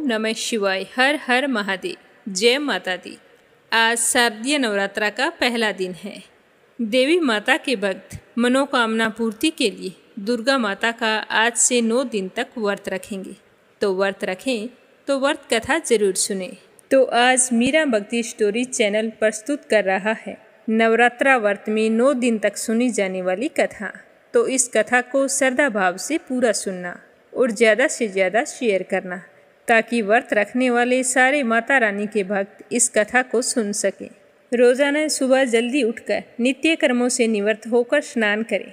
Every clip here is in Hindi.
नमः शिवाय। हर हर महादेव। जय माता दी। आज शारदीय नवरात्रा का पहला दिन है। देवी माता के भक्त मनोकामना पूर्ति के लिए दुर्गा माता का आज से 9 दिन तक व्रत रखेंगे। तो व्रत रखें तो व्रत कथा जरूर सुने। तो आज मीरा भक्ति स्टोरी चैनल प्रस्तुत कर रहा है नवरात्रा व्रत में 9 दिन तक सुनी जाने वाली कथा। तो इस कथा को श्रद्धा भाव से पूरा सुनना और ज़्यादा से ज़्यादा शेयर करना, ताकि व्रत रखने वाले सारे माता रानी के भक्त इस कथा को सुन सकें। रोज़ाना सुबह जल्दी उठकर नित्य कर्मों से निवृत्त होकर स्नान करें।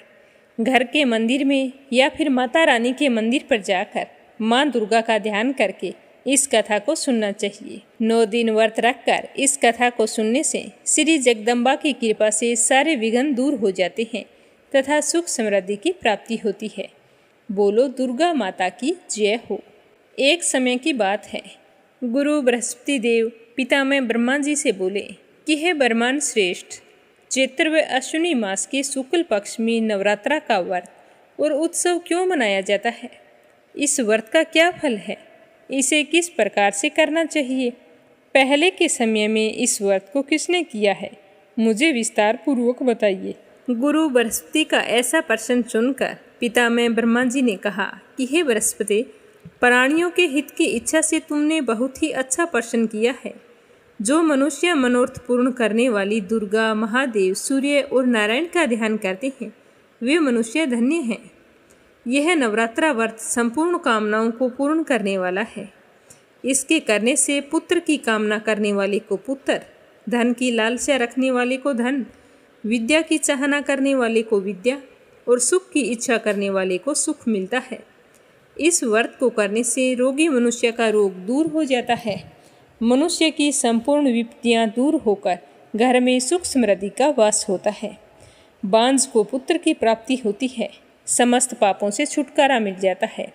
घर के मंदिर में या फिर माता रानी के मंदिर पर जाकर माँ दुर्गा का ध्यान करके इस कथा को सुनना चाहिए। 9 दिन व्रत रखकर इस कथा को सुनने से श्री जगदम्बा की कृपा से सारे विघ्न दूर हो जाते हैं तथा सुख समृद्धि की प्राप्ति होती है। बोलो दुर्गा माता की जय हो। एक समय की बात है, गुरु बृहस्पति देव पितामह ब्रह्मा जी से बोले कि हे ब्रह्मांड श्रेष्ठ, चैत्र व अश्विनी मास के शुक्ल पक्ष में नवरात्रा का व्रत और उत्सव क्यों मनाया जाता है? इस व्रत का क्या फल है? इसे किस प्रकार से करना चाहिए? पहले के समय में इस व्रत को किसने किया है? मुझे विस्तार पूर्वक बताइए। गुरु बृहस्पति का ऐसा प्रश्न सुनकर पितामह ब्रह्मा जी ने कहा कि हे बृहस्पति, प्राणियों के हित की इच्छा से तुमने बहुत ही अच्छा प्रश्न किया है। जो मनुष्य मनोरथ पूर्ण करने वाली दुर्गा, महादेव, सूर्य और नारायण का ध्यान करते हैं वे मनुष्य धन्य हैं। यह नवरात्रा व्रत संपूर्ण कामनाओं को पूर्ण करने वाला है। इसके करने से पुत्र की कामना करने वाले को पुत्र, धन की लालसा रखने वाले को धन, विद्या की चाहना करने वाले को विद्या और सुख की इच्छा करने वाले को सुख मिलता है। इस व्रत को करने से रोगी मनुष्य का रोग दूर हो जाता है। मनुष्य की संपूर्ण विपत्तियां दूर होकर घर में सुख समृद्धि का वास होता है। बांझ को पुत्र की प्राप्ति होती है। समस्त पापों से छुटकारा मिल जाता है।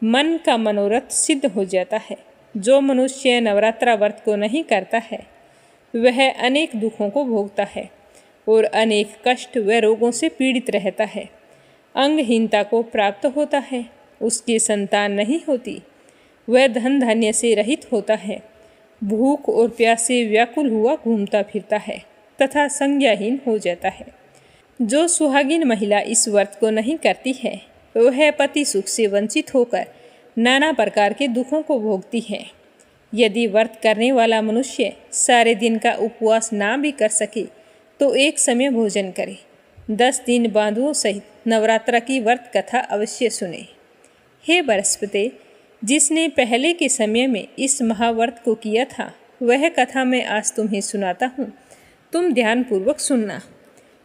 मन का मनोरथ सिद्ध हो जाता है। जो मनुष्य नवरात्रा व्रत को नहीं करता है वह अनेक दुखों को भोगता है और अनेक कष्ट व रोगों से पीड़ित रहता है। अंगहीनता को प्राप्त होता है। उसकी संतान नहीं होती। वह धन धान्य से रहित होता है। भूख और प्यास से व्याकुल हुआ घूमता फिरता है तथा संज्ञाहीन हो जाता है। जो सुहागिन महिला इस व्रत को नहीं करती है वह पति सुख से वंचित होकर नाना प्रकार के दुखों को भोगती है। यदि व्रत करने वाला मनुष्य सारे दिन का उपवास ना भी कर सके तो एक समय भोजन करे। 10 दिन बांधुओं सहित नवरात्रा की व्रत कथा अवश्य सुने। हे बृहस्पति, जिसने पहले के समय में इस महाव्रत को किया था वह कथा मैं आज तुम्हें सुनाता हूँ। तुम ध्यानपूर्वक सुनना।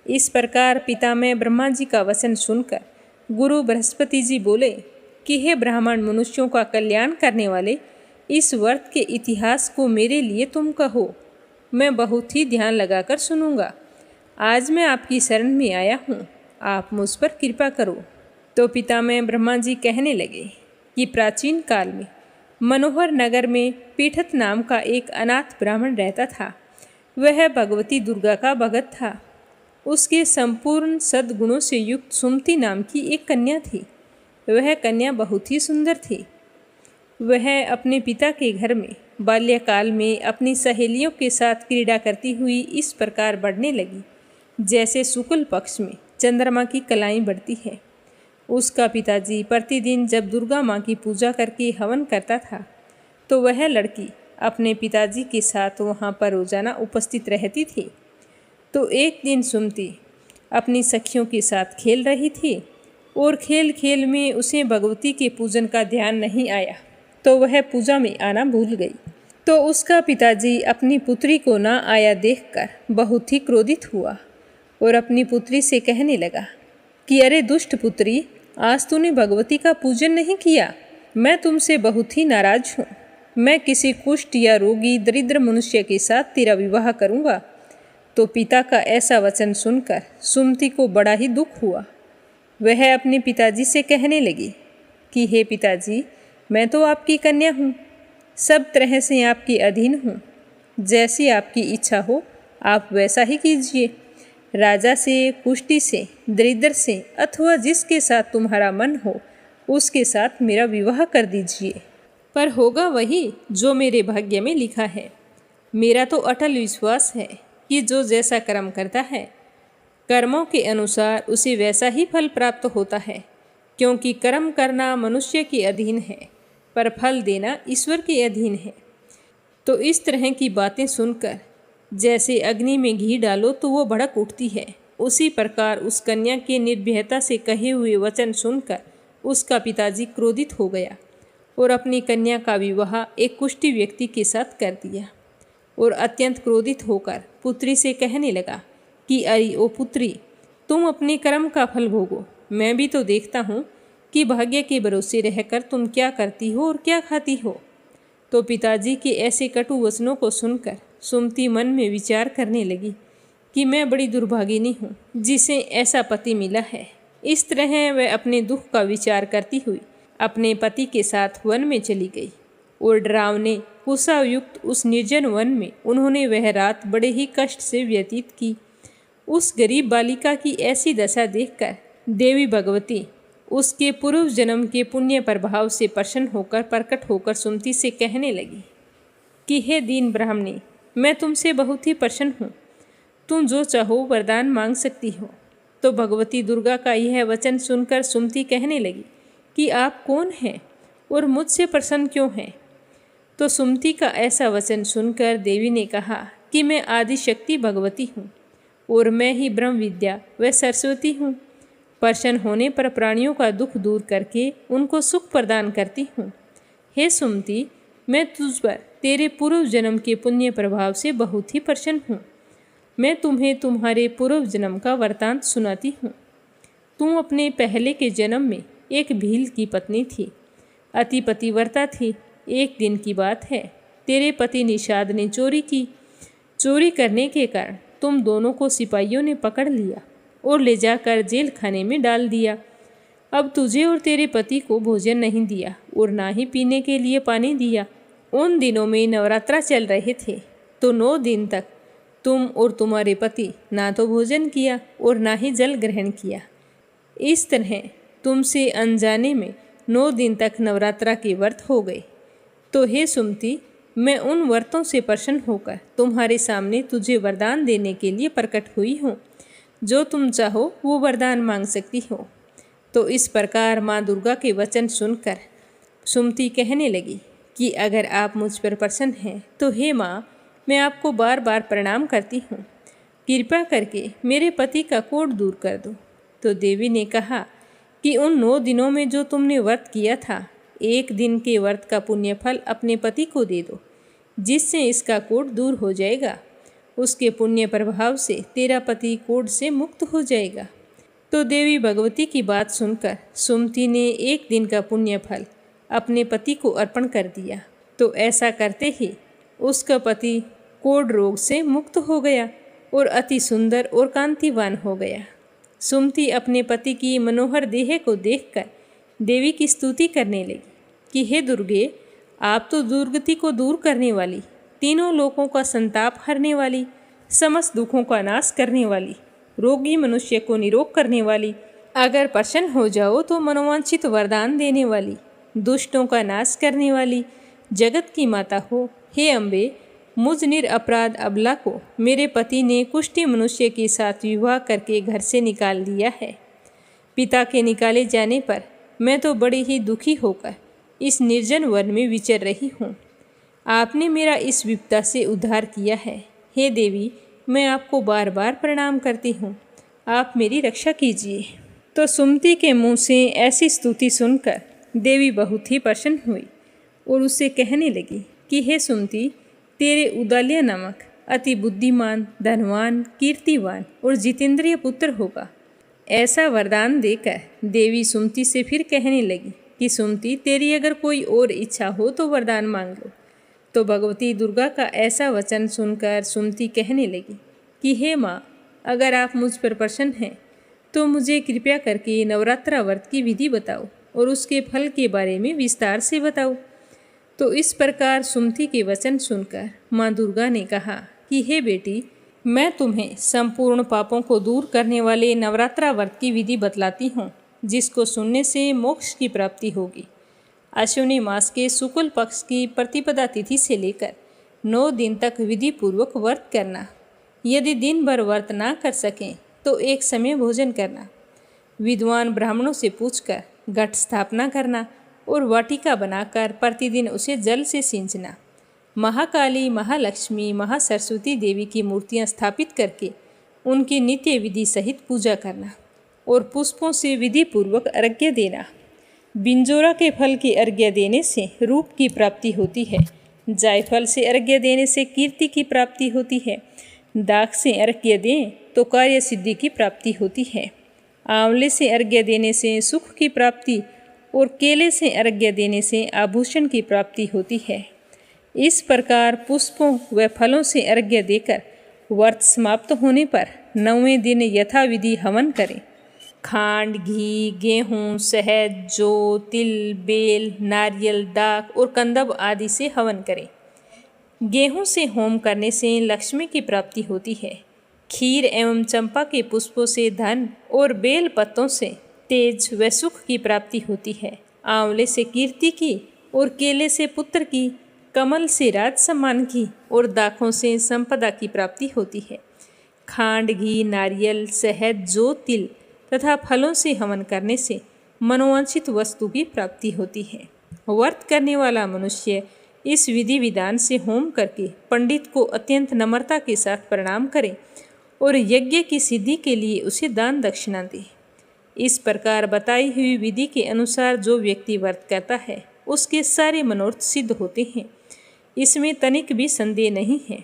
इस प्रकार पितामह ब्रह्मा जी का वचन सुनकर गुरु बृहस्पति जी बोले कि हे ब्राह्मण मनुष्यों का कल्याण करने वाले, इस व्रत के इतिहास को मेरे लिए तुम कहो। मैं बहुत ही ध्यान लगाकर सुनूंगा। आज मैं आपकी शरण में आया हूँ, आप मुझ पर कृपा करो। तो पितामह ब्रह्मा जी कहने लगे कि प्राचीन काल में मनोहर नगर में पीठत नाम का एक अनाथ ब्राह्मण रहता था। वह भगवती दुर्गा का भगत था। उसके संपूर्ण सद्गुणों से युक्त सुमति नाम की एक कन्या थी। वह कन्या बहुत ही सुंदर थी। वह अपने पिता के घर में बाल्यकाल में अपनी सहेलियों के साथ क्रीड़ा करती हुई इस प्रकार बढ़ने लगी जैसे शुक्ल पक्ष में चंद्रमा की कलाई बढ़ती है। उसका पिताजी प्रतिदिन जब दुर्गा माँ की पूजा करके हवन करता था तो वह लड़की अपने पिताजी के साथ वहाँ पर रोजाना उपस्थित रहती थी। तो एक दिन सुमति अपनी सखियों के साथ खेल रही थी और खेल खेल में उसे भगवती के पूजन का ध्यान नहीं आया तो वह पूजा में आना भूल गई। तो उसका पिताजी अपनी पुत्री को ना आया देखकर बहुत ही क्रोधित हुआ और अपनी पुत्री से कहने लगा कि अरे दुष्ट पुत्री, आज तूने भगवती का पूजन नहीं किया। मैं तुमसे बहुत ही नाराज हूँ। मैं किसी कुष्ठ या रोगी दरिद्र मनुष्य के साथ तेरा विवाह करूँगा। तो पिता का ऐसा वचन सुनकर सुमति को बड़ा ही दुख हुआ। वह अपने पिताजी से कहने लगी कि हे पिताजी, मैं तो आपकी कन्या हूँ, सब तरह से आपके अधीन हूँ। जैसी आपकी इच्छा हो आप वैसा ही कीजिए। राजा से, कुष्ठी से, दरिद्र से अथवा जिसके साथ तुम्हारा मन हो उसके साथ मेरा विवाह कर दीजिए। पर होगा वही जो मेरे भाग्य में लिखा है। मेरा तो अटल विश्वास है कि जो जैसा कर्म करता है, कर्मों के अनुसार उसे वैसा ही फल प्राप्त होता है, क्योंकि कर्म करना मनुष्य के अधीन है, पर फल देना ईश्वर के अधीन है। तो इस तरह की बातें सुनकर जैसे अग्नि में घी डालो तो वो भड़क उठती है, उसी प्रकार उस कन्या के निर्भयता से कहे हुए वचन सुनकर उसका पिताजी क्रोधित हो गया और अपनी कन्या का विवाह एक कुष्ठी व्यक्ति के साथ कर दिया और अत्यंत क्रोधित होकर पुत्री से कहने लगा कि अरे ओ पुत्री, तुम अपने कर्म का फल भोगो। मैं भी तो देखता हूँ कि भाग्य के भरोसे रहकर तुम क्या करती हो और क्या खाती हो। तो पिताजी के ऐसे कटु वचनों को सुनकर सुमति मन में विचार करने लगी कि मैं बड़ी दुर्भागिनी हूँ जिसे ऐसा पति मिला है। इस तरह वह अपने दुख का विचार करती हुई अपने पति के साथ वन में चली गई और डरावने कुशायुक्त उस निर्जन वन में उन्होंने वह रात बड़े ही कष्ट से व्यतीत की। उस गरीब बालिका की ऐसी दशा देखकर देवी भगवती उसके पूर्व जन्म के पुण्य प्रभाव से प्रसन्न होकर प्रकट होकर सुमति से कहने लगी कि हे दीन ब्राह्मणी, मैं तुमसे बहुत ही प्रसन्न हूँ, तुम जो चाहो वरदान मांग सकती हो। तो भगवती दुर्गा का यह वचन सुनकर सुमति कहने लगी कि आप कौन हैं और मुझसे प्रसन्न क्यों हैं। तो सुमति का ऐसा वचन सुनकर देवी ने कहा कि मैं आदिशक्ति भगवती हूँ और मैं ही ब्रह्म विद्या व सरस्वती हूँ। प्रसन्न होने पर प्राणियों का दुख दूर करके उनको सुख प्रदान करती हूँ। हे सुमति, मैं तुझ पर तेरे पूर्व जन्म के पुण्य प्रभाव से बहुत ही प्रसन्न हूँ। मैं तुम्हें तुम्हारे पूर्व जन्म का वृतांत सुनाती हूँ। तुम अपने पहले के जन्म में एक भील की पत्नी थी, अति पतिव्रता थी। एक दिन की बात है, तेरे पति निषाद ने चोरी की। चोरी करने के कारण तुम दोनों को सिपाहियों ने पकड़ लिया और ले जाकर जेल खाने में डाल दिया। अब तुझे और तेरे पति को भोजन नहीं दिया और ना ही पीने के लिए पानी दिया। उन दिनों में नवरात्रा चल रहे थे, तो 9 दिन तक तुम और तुम्हारे पति ना तो भोजन किया और ना ही जल ग्रहण किया। इस तरह तुमसे अनजाने में 9 दिन तक नवरात्रा के व्रत हो गए। तो हे सुमति, मैं उन व्रतों से प्रसन्न होकर तुम्हारे सामने तुझे वरदान देने के लिए प्रकट हुई हूँ। जो तुम चाहो वो वरदान मांग सकती हो। तो इस प्रकार माँ दुर्गा के वचन सुनकर सुमति कहने लगी कि अगर आप मुझ पर प्रसन्न हैं तो हे माँ, मैं आपको बार बार प्रणाम करती हूँ। कृपा करके मेरे पति का कोढ़ दूर कर दो। तो देवी ने कहा कि उन 9 दिनों में जो तुमने व्रत किया था, 1 दिन के व्रत का पुण्य फल अपने पति को दे दो, जिससे इसका कोढ़ दूर हो जाएगा। उसके पुण्य प्रभाव से तेरा पति कोढ़ से मुक्त हो जाएगा। तो देवी भगवती की बात सुनकर सुमति ने 1 दिन का पुण्य फल अपने पति को अर्पण कर दिया। तो ऐसा करते ही उसका पति कोढ़ रोग से मुक्त हो गया और अति सुंदर और कांतिवान हो गया। सुमति अपने पति की मनोहर देह को देखकर देवी की स्तुति करने लगी कि हे दुर्गे, आप तो दुर्गति को दूर करने वाली, तीनों लोकों का संताप हरने वाली, समस्त दुखों का नाश करने वाली, रोगी मनुष्य को निरोग करने वाली, अगर प्रसन्न हो जाओ तो मनोवांछित वरदान देने वाली, दुष्टों का नाश करने वाली, जगत की माता हो। हे अम्बे, मुझ निरपराध अबला को मेरे पति ने कुष्ठी मनुष्य के साथ विवाह करके घर से निकाल दिया है। पिता के निकाले जाने पर मैं तो बड़ी ही दुखी होकर इस निर्जन वन में विचर रही हूँ। आपने मेरा इस विपदा से उद्धार किया है। हे देवी, मैं आपको बार बार प्रणाम करती हूँ, आप मेरी रक्षा कीजिए। तो सुमति के मुँह से ऐसी स्तुति सुनकर देवी बहुत ही प्रसन्न हुई और उससे कहने लगी कि हे सुमति, तेरे उदाल्य नामक अति बुद्धिमान, धनवान, कीर्तिवान और जितेंद्रिय पुत्र होगा। ऐसा वरदान देकर देवी सुमति से फिर कहने लगी कि सुमति, तेरी अगर कोई और इच्छा हो तो वरदान मांग लो। तो भगवती दुर्गा का ऐसा वचन सुनकर सुमति कहने लगी कि हे माँ, अगर आप मुझ पर प्रसन्न हैं तो मुझे कृपया करके नवरात्रा व्रत की विधि बताओ और उसके फल के बारे में विस्तार से बताओ। तो इस प्रकार सुमति के वचन सुनकर माँ दुर्गा ने कहा कि हे बेटी, मैं तुम्हें संपूर्ण पापों को दूर करने वाले नवरात्रा व्रत की विधि बतलाती हूँ, जिसको सुनने से मोक्ष की प्राप्ति होगी। अश्विनी मास के शुक्ल पक्ष की प्रतिपदा तिथि से लेकर 9 दिन तक विधि पूर्वक व्रत करना। यदि दिन भर व्रत ना कर सकें तो एक समय भोजन करना। विद्वान ब्राह्मणों से पूछकर घट स्थापना करना और वाटिका बनाकर प्रतिदिन उसे जल से सींचना। महाकाली, महालक्ष्मी, महासरस्वती देवी की मूर्तियां स्थापित करके उनकी नित्य विधि सहित पूजा करना और पुष्पों से विधि पूर्वक अर्घ्य देना। बिंजोरा के फल की अर्घ्य देने से रूप की प्राप्ति होती है। जायफल से अर्घ्य देने से कीर्ति की प्राप्ति होती है। दाख से अर्घ्य दें तो कार्य सिद्धि की प्राप्ति होती है। आंवले से अर्घ्य देने से सुख की प्राप्ति और केले से अर्घ्य देने से आभूषण की प्राप्ति होती है। इस प्रकार पुष्पों व फलों से अर्घ्य देकर व्रत समाप्त होने पर 9वें दिन यथाविधि हवन करें। खांड, घी, गेहूँ, शहद, जौ, तिल, बेल, नारियल, दाख और कंदब आदि से हवन करें। गेहूँ से होम करने से लक्ष्मी की प्राप्ति होती है। खीर एवं चंपा के पुष्पों से धन और बेल पत्तों से तेज व सुख की प्राप्ति होती है। आंवले से कीर्ति की और केले से पुत्र की, कमल से राज सम्मान की और दाखों से संपदा की प्राप्ति होती है। खांड, घी, नारियल, शहद, जौ, तिल तथा फलों से हवन करने से मनोवांछित वस्तु की प्राप्ति होती है। व्रत करने वाला मनुष्य इस विधि विधान से होम करके पंडित को अत्यंत नम्रता के साथ प्रणाम करे और यज्ञ की सिद्धि के लिए उसे दान दक्षिणा दे। इस प्रकार बताई हुई विधि के अनुसार जो व्यक्ति व्रत करता है उसके सारे मनोरथ सिद्ध होते हैं। इसमें तनिक भी संदेह नहीं है।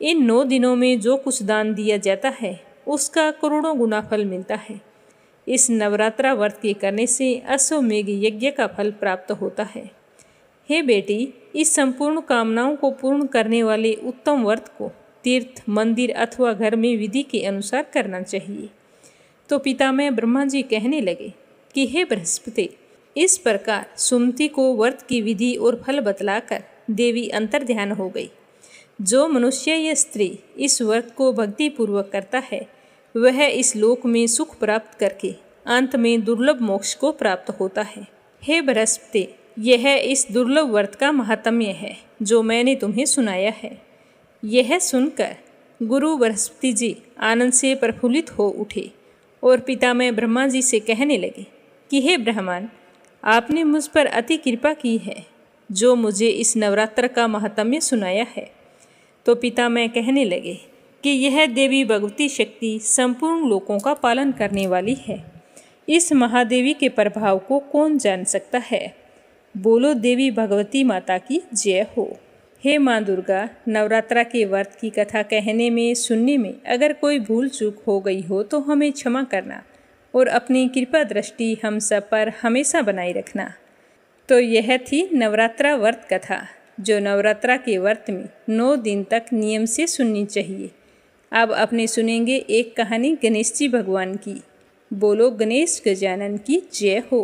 इन 9 दिनों में जो कुछ दान दिया जाता है उसका करोड़ों गुना फल मिलता है। इस नवरात्रा व्रत के करने से अश्वमेघ यज्ञ का फल प्राप्त होता है। हे बेटी, इस संपूर्ण कामनाओं को पूर्ण करने वाले उत्तम व्रत को तीर्थ, मंदिर अथवा घर में विधि के अनुसार करना चाहिए। तो पितामह ब्रह्मा जी कहने लगे कि हे बृहस्पति, इस प्रकार सुमति को व्रत की विधि और फल बतलाकर देवी अंतर्ध्यान हो गई। जो मनुष्य या स्त्री इस व्रत को भक्तिपूर्वक करता है वह इस लोक में सुख प्राप्त करके अंत में दुर्लभ मोक्ष को प्राप्त होता है। हे बृहस्पति, यह इस दुर्लभ व्रत का महात्म्य है जो मैंने तुम्हें सुनाया है। यह सुनकर गुरु बृहस्पति जी आनंद से प्रफुल्लित हो उठे और पितामह ब्रह्मा जी से कहने लगे कि हे ब्राह्मण, आपने मुझ पर अति कृपा की है जो मुझे इस नवरात्र का महात्म्य सुनाया है। तो पितामह कहने लगे कि यह देवी भगवती शक्ति संपूर्ण लोकों का पालन करने वाली है। इस महादेवी के प्रभाव को कौन जान सकता है। बोलो देवी भगवती माता की जय हो। हे माँ दुर्गा, नवरात्रा के व्रत की कथा कहने में, सुनने में अगर कोई भूल चूक हो गई हो तो हमें क्षमा करना और अपनी कृपा दृष्टि हम सब पर हमेशा बनाए रखना। तो यह थी नवरात्रा व्रत कथा जो नवरात्रा के व्रत में 9 दिन तक नियम से सुननी चाहिए। अब अपने सुनेंगे एक कहानी गणेश जी भगवान की। बोलो गणेश गजानन की जय हो।